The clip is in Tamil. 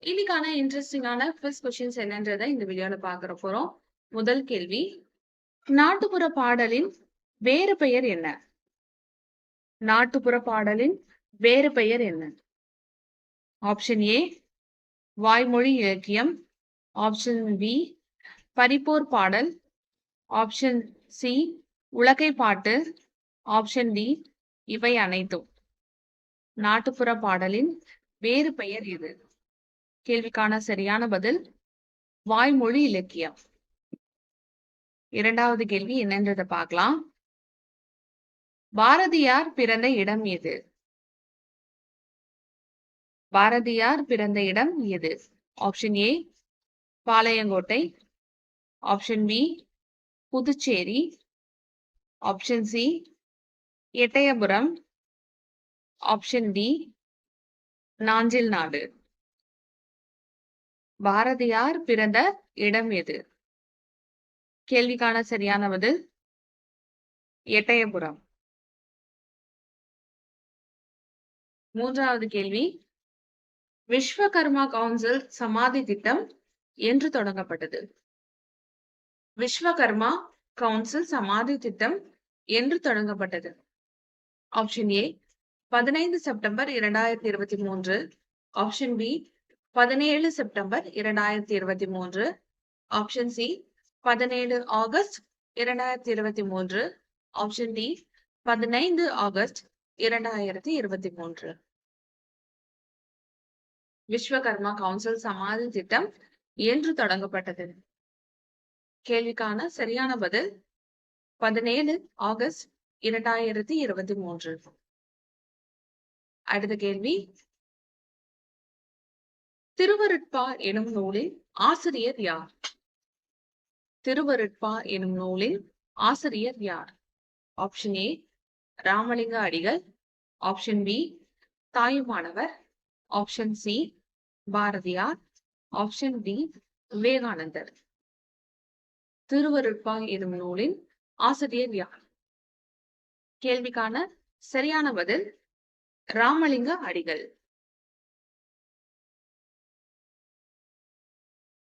இன்னைக்கான இன்ட்ரெஸ்டிங்கான குவிஸ் கொஸ்டின்ஸ் என்னன்றதை இந்த வீடியோல பார்க்க போறோம். முதல் கேள்வி, நாட்டுப்புற பாடலின் வேறு பெயர் என்ன? நாட்டுப்புற பாடலின் வேறு பெயர் என்ன? ஆப்ஷன் ஏ வாய்மொழி இலக்கியம், ஆப்ஷன் பி பரிப்போர் பாடல், ஆப்ஷன் சி உலகை பாட்டு, ஆப்ஷன் டி இவை அனைத்தும். நாட்டுப்புற பாடலின் வேறு பெயர் எது? கேள்விக்கான சரியான பதில் வாய்மொழி இலக்கியம். இரண்டாவது கேள்வி என்னன்றதை பார்க்கலாம். பாரதியார் பிறந்த இடம் எது? பாரதியார் பிறந்த இடம் எது? Option A Palayamkottai, option B Puducherry, option C Ettayapuram, option D Nanjil Nadu. Bharathiyar பிறந்த இடம் எது? கேள்விக்கான சரியான பதில் எட்டயபுரம். மூன்றாவது கேள்வி, விஸ்வகர்மா கவுன்சில் சமாதி திட்டம் என்று தொடங்கப்பட்டது? விஸ்வகர்மா கவுன்சில் சமாதி திட்டம் என்று தொடங்கப்பட்டது? Option A 15 September 2023, option B 17 September 2023, option C 17 August 2023, option D 15 August 2023. Vishwakarma council சமாதி திட்டம் என்று தொடங்கப்பட்டது? கேள்விக்கான சரியான பதில் 17 ஆகஸ்ட் 2023. அடுத்த கேள்வி, திருவருட்பா எனும் நூலின் ஆசிரியர் யார்? திருவருட்பா எனும் நூலின் ஆசிரியர் யார்? Option A Ramalinga Adigal, option B Thayumanavar, option C Bharathiyar, option D Vivekanandar. Thiruvarutpa எனும் நூலின் ஆசிரியர் யார்? கேள்விக்கான சரியான பதில் ராமலிங்க அடிகள்.